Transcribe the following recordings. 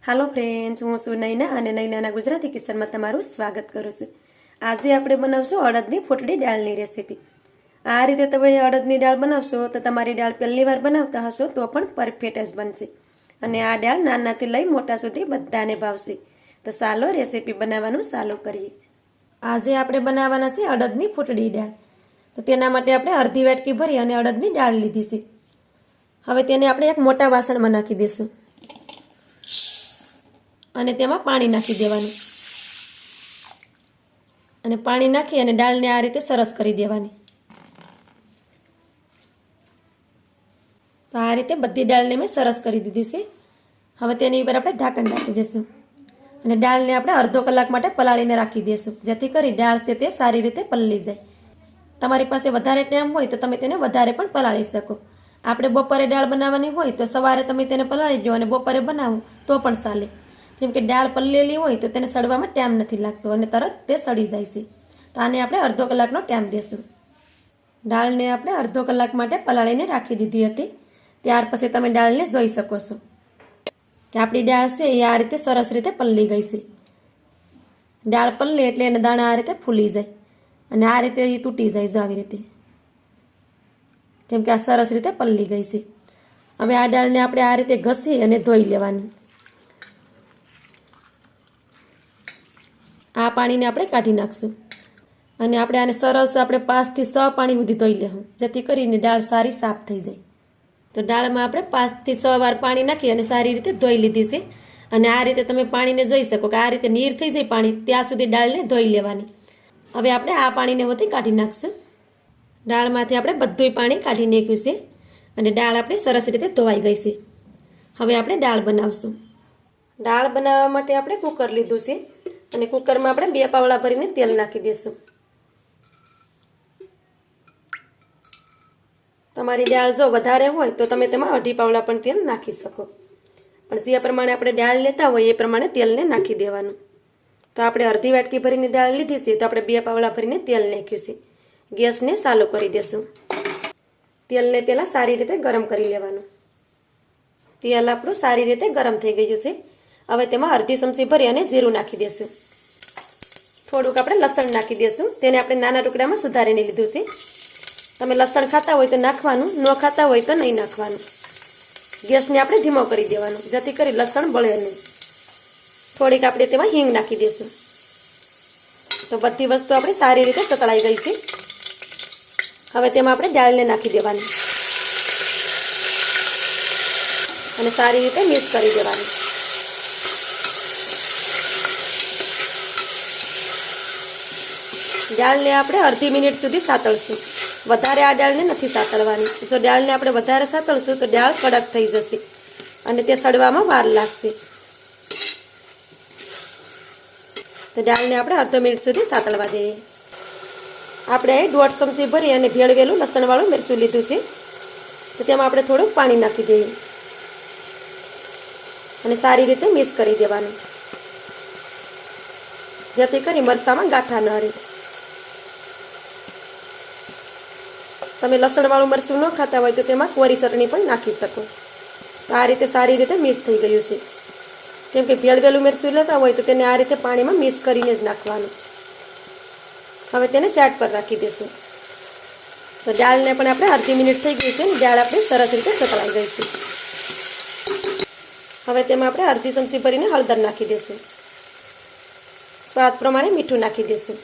હાલો friends, હું છું નૈના અને નૈનાના ગુજરાતી કિચનમાં તમારું સ્વાગત કરું છું। આજે આપણે બનાવશું અડદની ફૂટડી દાળની રેસીપી। આ રીતે તમે અડદની દાળ બનાવશો તો તમારી દાળ પહેલી વાર બનાવતા હશો તો પણ પરફેક્ટ જ બનશે અને આ દાળ નાનાથી લઈ મોટા સુધી બધાને ભાવશે। તો ચાલો રેસીપી બનાવવાનું ચાલુ કરીએ। આજે આપણે બનાવવાના છે અડદની ફૂટડી દાળ। તો તેના માટે આપણે અડધી વાટકી ભરી અને અડદની દાળ લીધી છે। હવે તેને આપણે એક મોટા વાસણમાં નાખી દઈશું અને તેમાં પાણી નાખી દેવાનું અને પાણી નાખી અને દાળને આ રીતે સરસ કરી દેવાની। તો આ રીતે બધી દાળને મેં સરસ કરી દીધી છે। હવે તેની ઉપર આપણે ઢાંકણ નાખી દઈશું અને દાળને આપણે અડધો કલાક માટે પલાળીને રાખી દઈશું, જેથી કરી દાળ છે તે સારી રીતે પલળી જાય। તમારી પાસે વધારે ટાઈમ હોય તો તમે તેને વધારે પણ પલાળી શકો। આપણે બપોરે દાળ બનાવવાની હોય તો સવારે તમે તેને પલાળી દો અને બપોરે બનાવો તો પણ ચાલે, કેમ કે દાળ પલળેલી હોય તો તેને સડવામાં ટાઈમ નથી લાગતો અને તરત તે સડી જાય છે। તો આને આપણે અડધો કલાકનો ટાઈમ દેશું। દાળને આપણે અડધો કલાક માટે પલાળીને રાખી દીધી હતી। ત્યાર પછી તમે દાળને જોઈ શકો છો કે આપણી દાળ છે એ આ રીતે સરસ રીતે પલળી ગઈ છે। દાળ પલળે એટલે એને દાણા આ રીતે ફૂલી જાય અને આ રીતે એ તૂટી જાય જો આવી રીતે, કેમ કે આ સરસ રીતે પલળી ગઈ છે। હવે આ દાળને આપણે આ રીતે ઘસી અને ધોઈ લેવાની। આ પાણીને આપણે કાઢી નાખશું અને આપણે આને સરસ આપણે 5 થી 6 પાણી સુધી ધોઈ લેવું, જેથી કરીને દાળ સારી સાફ થઈ જાય। તો દાળમાં આપણે 5 થી 6 વાર પાણી નાખી અને સારી રીતે ધોઈ લીધી છે અને આ રીતે તમે પાણીને જોઈ શકો કે આ રીતે નીર થઈ જાય પાણી ત્યાં સુધી દાળને ધોઈ લેવાની। હવે આપણે આ પાણીને બધી કાઢી નાખશું। દાળમાંથી આપણે બધું પાણી કાઢી નાખ્યું છે અને દાળ આપણી સરસ રીતે ધોવાઈ ગઈ છે। હવે આપણે દાળ બનાવશું। દાળ બનાવવા માટે આપણે કુકર લીધું છે અને કુકરમાં આપણે 2 પાવડા ભરીને તેલ નાખી દઈશું। તમારી દાળ જો વધારે હોય તો તમે તેમાં 2.5 પાવડા પણ તેલ નાખી શકો, પણ જે પ્રમાણે આપણે દાળ લેતા હોય એ પ્રમાણે તેલને નાખી દેવાનું। તો આપણે અડધી વાટકી ભરીને દાળ લીધી છે તો આપણે 2 પાવડા ભરીને તેલ નાખ્યું છે। ગેસને ચાલુ કરી દેશું। તેલને પહેલાં સારી રીતે ગરમ કરી લેવાનું। તેલ આપણું સારી રીતે ગરમ થઈ ગયું છે। હવે તેમાં અડધી ચમચી ભરી અને જીરું નાખી દેશું। થોડુંક આપણે લસણ નાખી દેશું, તેને આપણે નાના ટુકડામાં સુધારીને લીધું છે। તમે લસણ ખાતા હોય તો નાખવાનું, ન ખાતા હોય તો નહીં નાખવાનું। ગેસને આપણે ધીમો કરી દેવાનો, જેથી કરી લસણ બળે નહીં। થોડીક આપણે તેમાં હિંગ નાખી દેશું। તો બધી વસ્તુ આપણી સારી રીતે સતળાઈ ગઈ છે। હવે તેમાં આપણે દાળને નાખી દેવાની અને સારી રીતે મિક્સ કરી દેવાની। દાળને આપણે અડધી મિનિટ સુધી સાતળશું, વધારે આ દાળને નથી સાતળવાની। જો દાળને આપણે વધારે સાતળશું તો દાળ કડક થઈ જશે અને તે સડવામાં વાર લાગશે। તો દાળને આપણે અડધો મિનિટ સુધી સાતળવા દઈએ। આપણે 1.5 ચમચી ભરી અને ભેળવેલું લસણવાળું મરચું લીધું છે, તો તેમાં આપણે થોડુંક પાણી નાખી દઈએ અને સારી રીતે મિક્સ કરી દેવાનું, જેથી કરી મરચામાં ગાંઠા ન રહે। તમે લસણવાળું મરચું ન ખાતા હોય તો તેમાં કોરી ચટણી પણ નાખી શકો। આ રીતે સારી રીતે મિક્સ થઈ ગયું છે, કેમ કે ભેળવેલું મરચું લેતા હોય તો તેને આ રીતે પાણીમાં મિક્સ કરીને જ નાખવાનું। હવે તેને સાઈડ પર રાખી દેશું। તો દાળને પણ આપણે અડધી મિનિટ થઈ ગઈ છે અને દાળ આપણી સરસ રીતે સતળાઈ ગઈ છે। હવે તેમાં આપણે અડધી ચમચી ભરીને હળદર નાખી દઈશું। સ્વાદ પ્રમાણે મીઠું નાખી દઈશું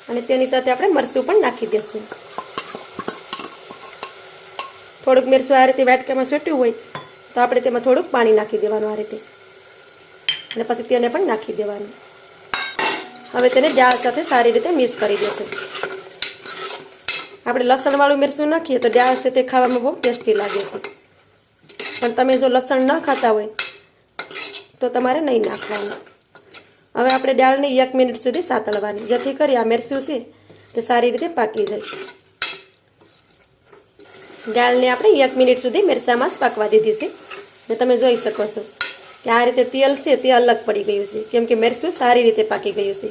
અને તેની સાથે આપણે મરચું પણ નાખી દઈશું। થોડુંક મરચું આ રીતે વાટકામાં છૂટ્યું હોય તો આપણે તેમાં થોડુંક પાણી નાખી દેવાનું આ રીતે અને પછી તેને પણ નાખી દેવાનું। હવે તેને દાળ સાથે સારી રીતે મિક્સ કરી દઈશું। આપણે લસણવાળું મરચું નાખીએ તો દાળ છે તે ખાવામાં બહુ ટેસ્ટી લાગે છે, પણ તમે જો લસણ ન ખાતા હોય તો તમારે નહીં નાખવાનું। હવે આપણે દાળને 1 મિનિટ સુધી સાતળવાની, જેથી કરી આ મરચું છે તે સારી રીતે પાકી જાય। દાળને આપણે 1 મિનિટ સુધી મરચામાં જ પાકવા દીધી છે ને તમે જોઈ શકો છો કે આ રીતે તેલ છે તે અલગ પડી ગયું છે, કેમ કે મરચું સારી રીતે પાકી ગયું છે।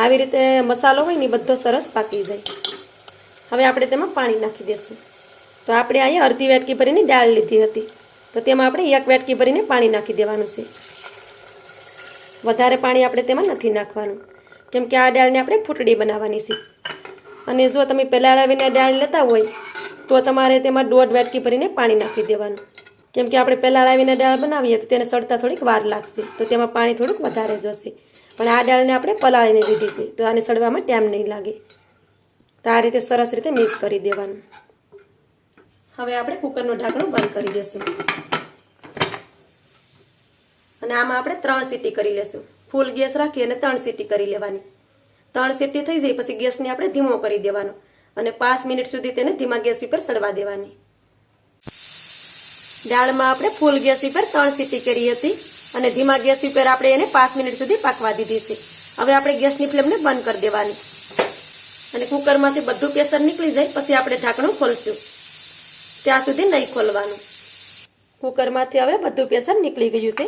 આવી રીતે મસાલો હોય ને બધો સરસ પાકી જાય। હવે આપણે તેમાં પાણી નાખી દઈશું। તો આપણે અહીંયા અડધી વાટકી ભરીને દાળ લીધી હતી, તો તો તેમાં આપણે 1 વાટકી ભરીને પાણી નાખી દેવાનું છે. વધારે પાણી આપણે તેમાં નથી નાખવાનું, કેમ કે આ દાળને આપણે ફૂટડી બનાવવાની છે. અને જો તમે પલાળાવીને દાળ લેતા હોય તો તમારે તેમાં 1.5 વાટકી ભરીને પાણી નાખી દેવાનું, કેમ કે આપણે પલાળાવીને દાળ બનાવીએ તો તેને સળતા થોડીક વાર લાગશે, તો તેમાં પાણી થોડુંક વધારે જશે. પણ આ દાળને આપણે પલાળીને લીધી છે તો આને સળવામાં ટાઈમ નહીં લાગે. તો આ રીતે સરસ રીતે મિક્સ કરી દેવાનું. હવે આપણે કુકરનું ઢાંકણું બંધ કરી દઈશું અને આમાં આપણે 3 સીટી કરી લેશું. ફૂલ ગેસ રાખી અને 3 સીટી કરી લેવાની. 3 સીટી થઈ જાય પછી ગેસને આપણે ધીમો કરી દેવાનો અને 5 મિનિટ સુધી તેને ધીમા ગેસ ઉપર સળવા દેવાની. દાળમાં આપણે ફૂલ ગેસ ઉપર 3 સીટી કરી હતી અને ધીમા ગેસ ઉપર આપણે એને 5 મિનિટ સુધી પાકવા દીધી છે. હવે આપણે ગેસની ફ્લેમને બંધ કરી દેવાની અને કુકરમાંથી બધું પ્રેશર નીકળી જાય પછી આપણે ઢાંકણું ખોલશું. ત્યાં સુધી નહીં ખોલવાનું. કુકરમાંથી હવે બધું પ્રેશર નીકળી ગયું છે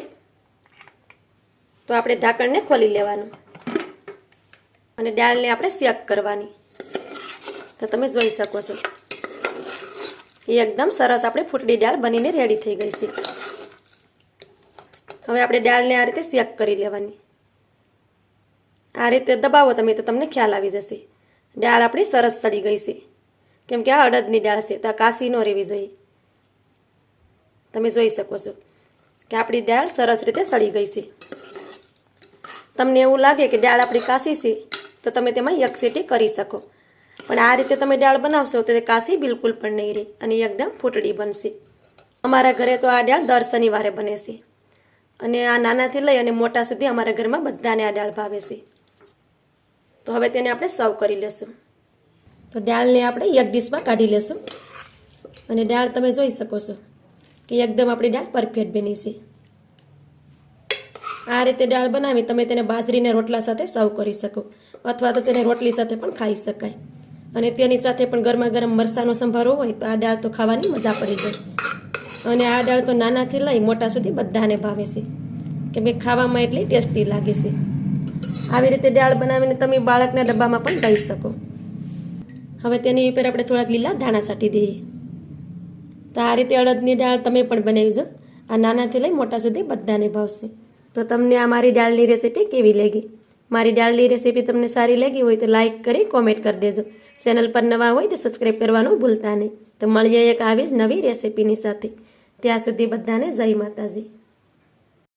તો આપણે ઢાંકણને ખોલી લેવાનું અને દાળને આપણે શેક કરવાની. તો તમે જોઈ શકો છો એકદમ સરસ આપણે ફૂટડી દાળ બનીને રેડી થઈ ગઈ છે. હવે આપણે દાળને આ રીતે શેક કરી લેવાની. આ રીતે દબાવો તમે તો તમને ખ્યાલ આવી જશે. દાળ આપણી સરસ સડી ગઈ છે, કેમ કે આ અડદની દાળ છે તો આ કાશી ન રહેવી જોઈએ. તમે જોઈ શકો છો કે આપણી દાળ સરસ રીતે સડી ગઈ છે. તમને એવું લાગે કે દાળ આપણી કાશી છે તો તમે તેમાં 1 સીટી કરી શકો, પણ આ રીતે તમે દાળ બનાવશો તો તે કાશી બિલકુલ પણ નહીં રહે અને એકદમ ફૂટડી બનશે. અમારા ઘરે તો આ દાળ દર શનિવારે બને છે અને આ નાનાથી લઈ અને મોટા સુધી અમારા ઘરમાં બધાને આ દાળ ભાવે છે. તો હવે તેને આપણે સર્વ કરી લેશું. તો દાળને આપણે એક ડીશમાં કાઢી લેશું અને દાળ તમે જોઈ શકો છો કે એકદમ આપણી દાળ પરફેક્ટ બની છે. આ રીતે દાળ બનાવી તમે તેને બાજરીના રોટલા સાથે સર્વ કરી શકો અથવા તો તેને રોટલી સાથે પણ ખાઈ શકાય. અને તેની સાથે પણ ગરમા ગરમ મરચાંનો સંભારો હોય તો આ દાળ તો ખાવાની મજા પડી જાય. અને આ દાળ તો નાનાથી લઈ મોટા સુધી બધાને ભાવે છે, કે ભાઈ ખાવામાં એટલી ટેસ્ટી લાગે છે. આવી રીતે દાળ બનાવીને તમે બાળકના ડબ્બામાં પણ દઈ શકો. હવે તેની ઉપર આપણે થોડાક લીલા ધાણા છાંટી દઈએ. તો આ રીતે અડદની દાળ તમે પણ બનાવીજો. આ નાનાથી લઈ મોટા સુધી બધાને ભાવશે. તો તમને આ મારી દાળની રેસીપી કેવી લાગી? મારી દાળની રેસીપી તમને સારી લાગી હોય તો લાઈક કરી કોમેન્ટ કરી દેજો. ચેનલ પર નવા હોય તો સબસ્ક્રાઈબ કરવાનું ભૂલતા નહીં. તો મળીએ એક આવી જ નવી રેસીપીની સાથે. ત્યાં સુધી બધાને જય માતાજી.